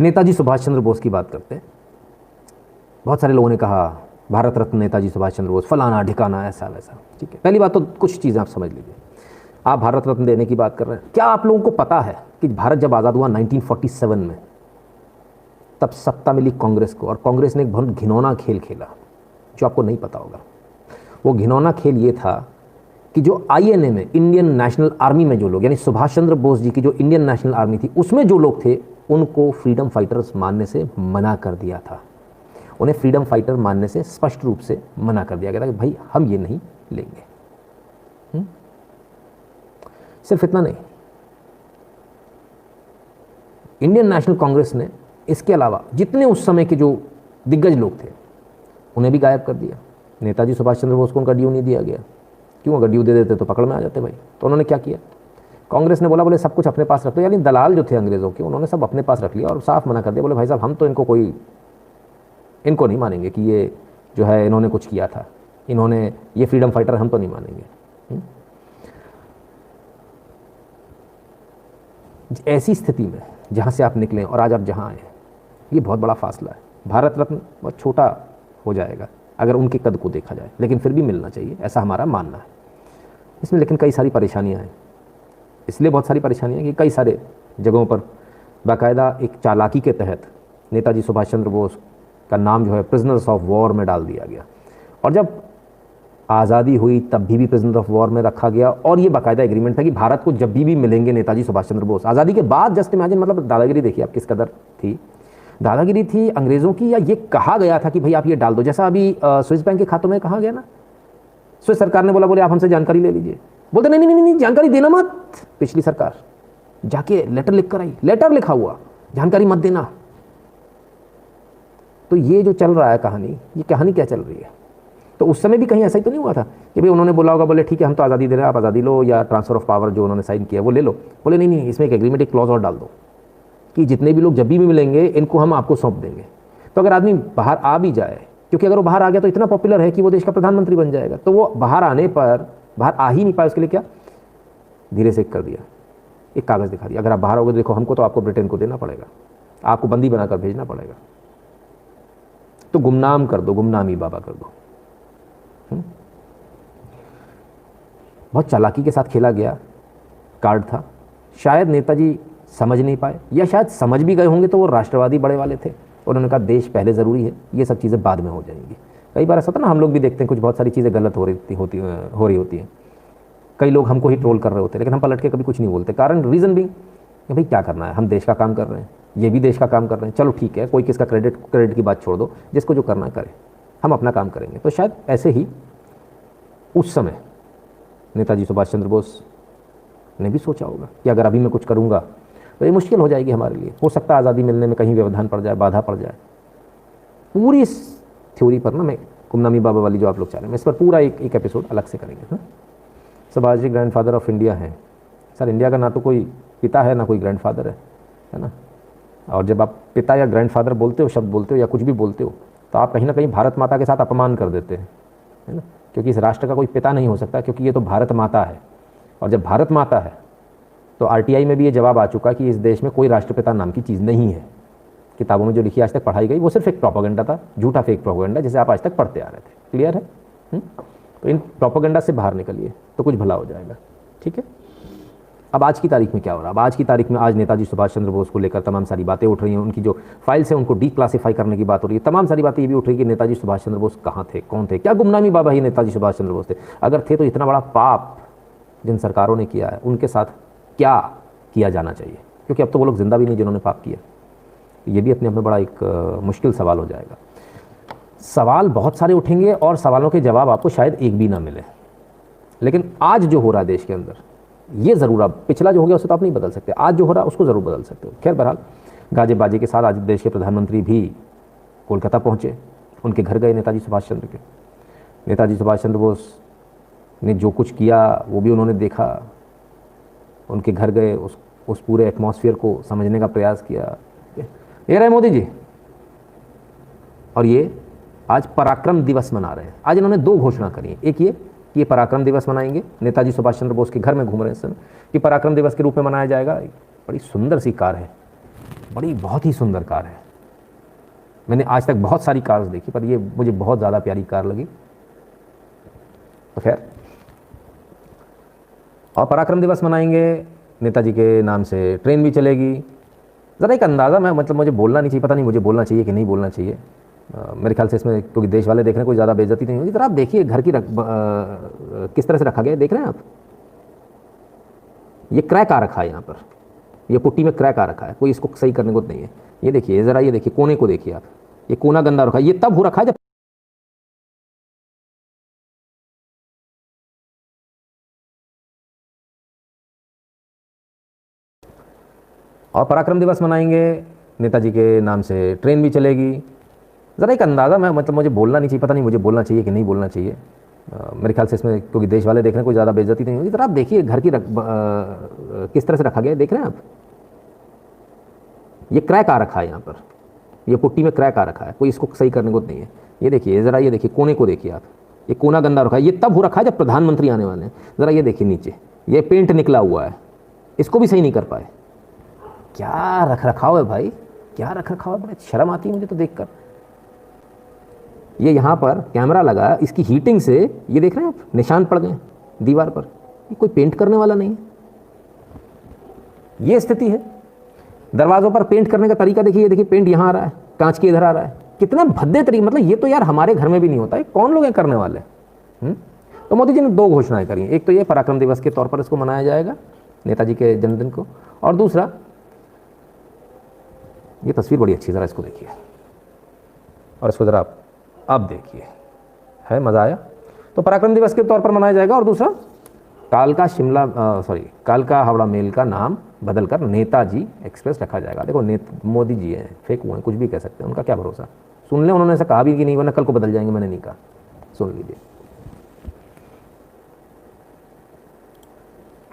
नेताजी सुभाष चंद्र बोस की बात करते हैं। बहुत सारे लोगों ने कहा भारत रत्न नेताजी सुभाष चंद्र बोस, फलाना ढिकाना, ऐसा वैसा। ठीक है, पहली बात तो कुछ चीज़ें आप समझ लीजिए। आप भारत रत्न देने की बात कर रहे हैं, क्या आप लोगों को पता है कि भारत जब आज़ाद हुआ 1947 में, तब सत्ता मिली कांग्रेस को, और कांग्रेस ने एक बहुत घिनौना खेल खेला जो आपको नहीं पता होगा। वो घिनौना खेल ये था कि जो INA में, इंडियन नेशनल आर्मी में जो लोग, यानी सुभाष चंद्र बोस जी की जो इंडियन नेशनल आर्मी थी, उसमें जो लोग थे उनको फ्रीडम फाइटर्स मानने से मना कर दिया था। उन्हें फ्रीडम फाइटर मानने से स्पष्ट रूप से मना कर दिया गया था कि भाई हम ये नहीं लेंगे। सिर्फ इतना नहीं, इंडियन नेशनल कांग्रेस ने इसके अलावा जितने उस समय के जो दिग्गज लोग थे उन्हें भी गायब कर दिया। नेताजी सुभाष चंद्र बोस को उनका ड्यू नहीं दिया गया। क्यों? अगर ड्यू दे देते तो पकड़ में आ जाते भाई। तो उन्होंने क्या किया? कांग्रेस ने बोले सब कुछ अपने पास रख लो, यानी दलाल जो थे अंग्रेज़ों के, उन्होंने सब अपने पास रख लिया और साफ मना कर दिया। बोले भाई साहब हम तो इनको नहीं मानेंगे कि ये जो है इन्होंने कुछ किया था, इन्होंने ये फ्रीडम फाइटर हम तो नहीं मानेंगे। ऐसी स्थिति में जहाँ से आप निकले और आज आप जहाँ आए, ये बहुत बड़ा फासला है। भारत रत्न बहुत छोटा हो जाएगा अगर उनके कद को देखा जाए, लेकिन फिर भी मिलना चाहिए, ऐसा हमारा मानना है। इसमें लेकिन कई सारी परेशानियाँ हैं। इसलिए बहुत सारी परेशानियाँ कि कई सारे जगहों पर बाकायदा एक चालाकी के तहत नेताजी सुभाष चंद्र बोस का नाम जो है प्रिजनर्स ऑफ वॉर में डाल दिया गया, और जब आज़ादी हुई तब भी प्रिजनर ऑफ वॉर में रखा गया। और ये बाकायदा एग्रीमेंट था कि भारत को जब भी मिलेंगे नेताजी सुभाष चंद्र बोस, आज़ादी के बाद, जस्ट इमेजिन, मतलब दादागिरी देखिए आप किस कदर थी। दादागिरी थी अंग्रेज़ों की, या ये कहा गया था कि भाई आप ये डाल दो, जैसा अभी स्विस बैंक के खातों में कहा गया ना। स्विस सरकार ने बोले आप हमसे जानकारी ले लीजिए, बोलते नहीं जानकारी देना मत। पिछली सरकार जाके लेटर लिख कर आई, लेटर लिखा हुआ, जानकारी मत देना। तो ये जो चल रहा है कहानी, ये कहानी क्या चल रही है? तो उस समय भी कहीं ऐसा ही तो नहीं हुआ था कि भाई उन्होंने बोला होगा, बोले ठीक है हम तो आज़ादी दे रहे हैं, आप आज़ादी लो, या ट्रांसफर ऑफ पावर जो उन्होंने साइन किया वो ले लो। बोले नहीं, इसमें एक एग्रीमेंट, एक क्लॉज और डाल दो कि जितने भी लोग जब भी मिलेंगे इनको हम आपको सौंप देंगे। तो अगर आदमी बाहर आ भी जाए, क्योंकि अगर वो बाहर आ गया तो इतना पॉपुलर है कि वो देश का प्रधानमंत्री बन जाएगा, तो वो बाहर आने पर बाहर आ ही नहीं पाए, उसके लिए क्या धीरे से कर दिया, एक कागज़ दिखा दिया, अगर आप बाहर आओगे देखो हमको तो आपको ब्रिटेन को देना पड़ेगा, आपको बंदी बनाकर भेजना पड़ेगा, तो गुमनाम कर दो, गुमनामी बाबा कर दो। बहुत चालाकी के साथ खेला गया कार्ड था। शायद नेताजी समझ नहीं पाए, या शायद समझ भी गए होंगे तो वो राष्ट्रवादी बड़े वाले थे, उन्होंने कहा देश पहले ज़रूरी है, ये सब चीज़ें बाद में हो जाएंगी। कई बार ऐसा था ना, हम लोग भी देखते हैं कुछ बहुत सारी चीज़ें गलत हो रही होती हैं, कई लोग हमको ही ट्रोल कर रहे होते हैं, लेकिन हम पलट के कभी कुछ नहीं बोलते। कारण रीज़न भी कि भाई क्या करना है, हम देश का काम कर रहे हैं, ये भी देश का काम कर रहे हैं, चलो ठीक है, कोई किसका क्रेडिट की बात छोड़ दो, जिसको जो करना है करे, हम अपना काम करेंगे। तो शायद ऐसे ही उस समय नेताजी सुभाष चंद्र बोस ने भी सोचा होगा कि अगर अभी मैं कुछ करूँगा तो ये मुश्किल हो जाएगी हमारे लिए, हो सकता है आज़ादी मिलने में कहीं व्यवधान पड़ जाए, बाधा पड़ जाए। पूरी इस थ्योरी पर ना मैं गुमनामी बाबा वाली जो आप लोग चाह रहे हैं, इस पर पूरा एक एपिसोड अलग से करेंगे। Subhash ji grandfather of India हैं। सर इंडिया का ना तो कोई पिता है ना कोई ग्रैंडफादर है ना। और जब आप पिता या ग्रैंडफादर बोलते हो, शब्द बोलते हो या कुछ भी बोलते हो, तो आप कहीं ना कहीं भारत माता के साथ अपमान कर देते हैं, है ना। क्योंकि इस राष्ट्र का कोई पिता नहीं हो सकता, क्योंकि ये तो भारत माता है। और जब भारत माता है तो RTI में भी ये जवाब आ चुका कि इस देश में कोई राष्ट्रपिता नाम की चीज़ नहीं है। किताबों में जो लिखी आज तक पढ़ाई गई वो सिर्फ एक प्रोपेगेंडा था, झूठा फेक प्रोपेगेंडा, जिसे आप आज तक पढ़ते आ रहे थे। क्लियर है? तो इन प्रोपेगेंडा से बाहर निकलिए तो कुछ भला हो जाएगा। ठीक है, अब आज की तारीख में क्या हो रहा है? अब आज की तारीख में आज नेताजी सुभाष चंद्र बोस को लेकर तमाम सारी बातें उठ रही हैं, उनकी जो फाइल्स हैं उनको डीक्लासिफाई करने की बात हो रही है। तमाम सारी बातें ये भी उठ रही है कि नेताजी सुभाष चंद्र बोस कहाँ थे, कौन थे, क्या गुमनामी बाबा ही नेताजी सुभाष चंद्र बोस थे? अगर थे तो इतना बड़ा पाप जिन सरकारों ने किया है उनके साथ क्या किया जाना चाहिए? क्योंकि अब तो वो लोग जिंदा भी नहीं जिन्होंने पाप किया। ये भी अपने आप में बड़ा एक मुश्किल सवाल हो जाएगा। सवाल बहुत सारे उठेंगे और सवालों के जवाब आपको शायद एक भी ना मिले, लेकिन आज जो हो रहा है देश के अंदर ये ज़रूर, अब पिछला जो हो गया उसे तो आप नहीं बदल सकते, आज जो हो रहा है उसको ज़रूर बदल सकते हो। खैर बहरहाल गाजे बाजे के साथ आज देश के प्रधानमंत्री भी कोलकाता पहुँचे, उनके घर गए नेताजी सुभाष चंद्र के। नेताजी सुभाष चंद्र बोस ने जो कुछ किया वो भी उन्होंने देखा, उनके घर गए, उस पूरे एटमॉस्फेयर को समझने का प्रयास किया। ये रहे मोदी जी, और ये आज पराक्रम दिवस मना रहे हैं। आज इन्होंने दो घोषणा करी, एक ये पराक्रम दिवस मनाएंगे, नेताजी सुभाष चंद्र बोस के घर में घूम रहे हैं सर, कि पराक्रम दिवस के रूप में मनाया जाएगा। बड़ी सुंदर सी कार है बड़ी बहुत ही सुंदर कार है। मैंने आज तक बहुत सारी कार्स देखी पर ये मुझे बहुत ज़्यादा प्यारी कार लगी। तो खैर, और पराक्रम दिवस मनाएंगे, नेताजी के नाम से ट्रेन भी चलेगी। ज़रा एक अंदाज़ा, मैं मतलब मुझे बोलना नहीं चाहिए, पता नहीं मुझे बोलना चाहिए कि नहीं बोलना चाहिए। मेरे ख्याल से इसमें क्योंकि देश वाले देख रहे हैं, कोई ज़्यादा बेइज्जती नहीं होगी। ज़रा आप देखिए घर की किस तरह से रखा गया, देख रहे हैं आप? ये क्रैक आ रखा है यहाँ पर, ये पुट्टी में क्रैक आ रखा है, कोई इसको सही करने को नहीं है। ये देखिए ज़रा, ये देखिए कोने को देखिए आप, ये कोना गंदा रखा है। ये तब हो रखा है जब और पराक्रम दिवस मनाएंगे, नेताजी के नाम से ट्रेन भी चलेगी। ज़रा एक अंदाज़ा, मैं मतलब मुझे बोलना नहीं चाहिए, पता नहीं मुझे बोलना चाहिए कि नहीं बोलना चाहिए। मेरे ख्याल से इसमें क्योंकि देश वाले देख रहे हैं, कोई ज़्यादा बेइज्जती नहीं होगी। ज़रा आप देखिए घर की किस तरह से रखा गया, देख रहे हैं आप? ये क्रैक आ रखा है यहाँ पर, ये पुट्टी में क्रैक आ रखा है, कोई इसको सही करने को नहीं है। ये देखिए ज़रा, ये देखिए कोने को देखिए आप, ये कोना गंदा रखा है। ये तब हो रखा है जब प्रधानमंत्री आने वाले हैं। ज़रा ये देखिए नीचे, ये पेंट निकला हुआ है, इसको भी सही नहीं कर पाए। क्या रख रखाव है भाई, क्या रख रखाव है, बड़ी शर्म आती है मुझे तो देखकर। ये यहाँ पर कैमरा लगा है, इसकी हीटिंग से ये देख रहे हैं आप, निशान पड़ गए दीवार पर। ये कोई पेंट करने वाला नहीं है, ये स्थिति है। दरवाज़ों पर पेंट करने का तरीका देखिए, ये देखिए पेंट यहाँ आ रहा है, कांच के इधर आ रहा है, कितना भद्दे तरीके। मतलब ये तो यार हमारे घर में भी नहीं होता है, कौन लोग हैं करने वाले? तो मोदी जी ने दो घोषणाएं करी। एक तो ये पराक्रम दिवस के तौर पर इसको मनाया जाएगा, नेताजी के जन्मदिन को, और दूसरा ये तस्वीर बड़ी अच्छी, ज़रा इसको देखिए और इसको ज़रा अब देखिए, है मज़ा आया। तो पराक्रम दिवस के तौर पर मनाया जाएगा, और दूसरा कालका हावड़ा मेल का नाम बदलकर नेताजी एक्सप्रेस रखा जाएगा। देखो मोदी जी हैं, फेक हुए हैं, कुछ भी कह सकते हैं, उनका क्या भरोसा। सुन लें, उन्होंने ऐसा कहा भी कि नहीं, वरना कल को बदल जाएंगे, मैंने नहीं कहा। सुन लीजिए।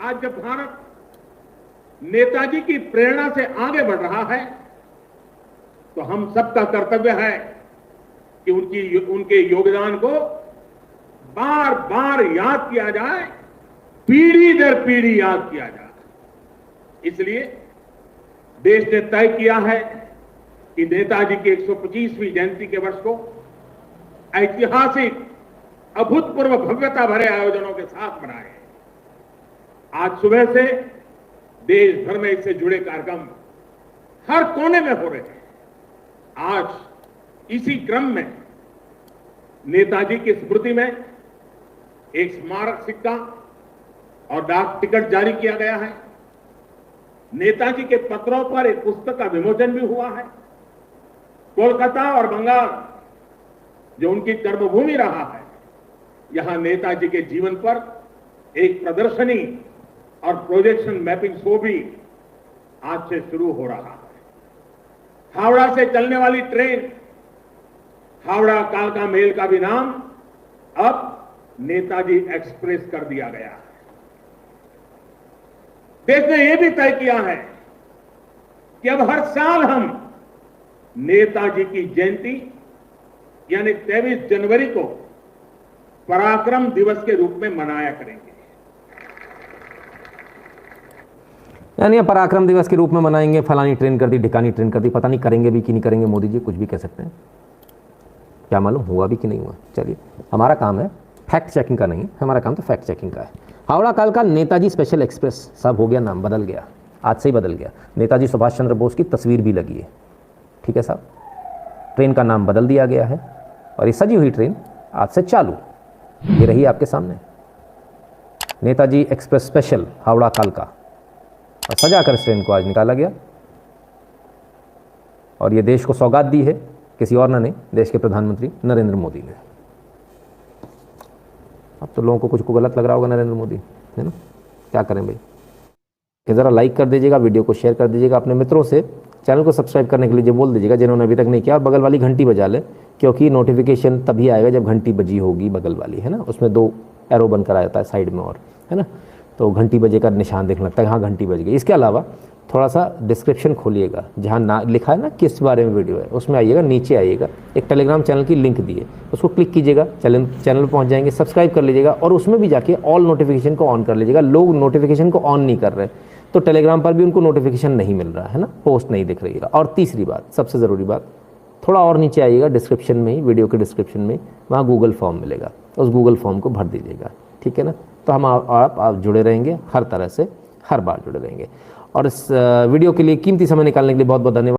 आज जब भारत नेताजी की प्रेरणा से आगे बढ़ रहा है तो हम सबका कर्तव्य है कि उनके योगदान को बार बार याद किया जाए, पीढ़ी दर पीढ़ी याद किया जाए। इसलिए देश ने तय किया है कि नेताजी की 125वीं जयंती के वर्ष को ऐतिहासिक अभूतपूर्व भव्यता भरे आयोजनों के साथ मनाए। आज सुबह से देश भर में इससे जुड़े कार्यक्रम हर कोने में हो रहे हैं। आज इसी क्रम में नेताजी की स्मृति में एक स्मारक सिक्का और डाक टिकट जारी किया गया है। नेताजी के पत्रों पर एक पुस्तक का विमोचन भी हुआ है। कोलकाता और बंगाल, जो उनकी कर्मभूमि रहा है, यहां नेताजी के जीवन पर एक प्रदर्शनी और प्रोजेक्शन मैपिंग शो भी आज से शुरू हो रहा है। हावड़ा से चलने वाली ट्रेन हावड़ा कालका मेल का भी नाम अब नेताजी एक्सप्रेस कर दिया गया है। देश ने यह भी तय किया है कि अब हर साल हम नेताजी की जयंती यानी 23 जनवरी को पराक्रम दिवस के रूप में मनाया करेंगे। यानी पराक्रम दिवस के रूप में मनाएंगे, फलानी ट्रेन कर दी, ढिकानी ट्रेन कर दी, पता नहीं करेंगे भी कि नहीं करेंगे। मोदी जी कुछ भी कह सकते हैं, क्या मालूम हुआ भी कि नहीं हुआ। चलिए, हमारा काम है फैक्ट चेकिंग का, नहीं हमारा काम तो फैक्ट चेकिंग का है। हावड़ा कालका नेताजी स्पेशल एक्सप्रेस, सब हो गया, नाम बदल गया, आज से ही बदल गया। नेताजी सुभाष चंद्र बोस की तस्वीर भी लगी है, ठीक है साहब। ट्रेन का नाम बदल दिया गया है और ये सजी हुई ट्रेन आज से चालू, ये रही आपके सामने नेताजी एक्सप्रेस स्पेशल हावड़ा कालका, और सजाकर इस ट्रेन को आज निकाला गया। और ये देश को सौगात दी है किसी और ने नहीं, देश के प्रधानमंत्री नरेंद्र मोदी ने। अब तो लोगों को कुछ को गलत लग रहा होगा नरेंद्र मोदी, है ना, क्या करें भाई। कि ज़रा लाइक कर दीजिएगा, वीडियो को शेयर कर दीजिएगा अपने मित्रों से, चैनल को सब्सक्राइब करने के लिए बोल दीजिएगा जिन्होंने अभी तक नहीं किया, और बगल वाली घंटी बजा ले, क्योंकि नोटिफिकेशन तभी आएगा जब घंटी बजी होगी बगल वाली, है ना, उसमें 2 एरो बन कर आ जाता है साइड में, और है ना, तो घंटी बजे का निशान देखने लगता है, हाँ घंटी बज गई। इसके अलावा थोड़ा सा डिस्क्रिप्शन खोलिएगा, जहाँ ना लिखा है ना किस बारे में वीडियो है, उसमें आइएगा, नीचे आइएगा, एक टेलीग्राम चैनल की लिंक दी है, उसको क्लिक कीजिएगा, चैनल पर पहुँच जाएंगे, सब्सक्राइब कर लीजिएगा, और उसमें भी जाके ऑल नोटिफिकेशन को ऑन कर लीजिएगा। लोग नोटिफिकेशन को ऑन नहीं कर रहे, तो टेलीग्राम पर भी उनको नोटिफिकेशन नहीं मिल रहा है ना, पोस्ट नहीं दिख रही है। और तीसरी बात, सबसे ज़रूरी बात, थोड़ा और नीचे आइएगा डिस्क्रिप्शन में ही, वीडियो के डिस्क्रिप्शन में, वहाँ गूगल फॉर्म मिलेगा, उस गूगल फॉर्म को भर दीजिएगा, ठीक है ना। तो हम आप जुड़े रहेंगे, हर तरह से हर बार जुड़े रहेंगे। और इस वीडियो के लिए कीमती समय निकालने के लिए बहुत बहुत धन्यवाद।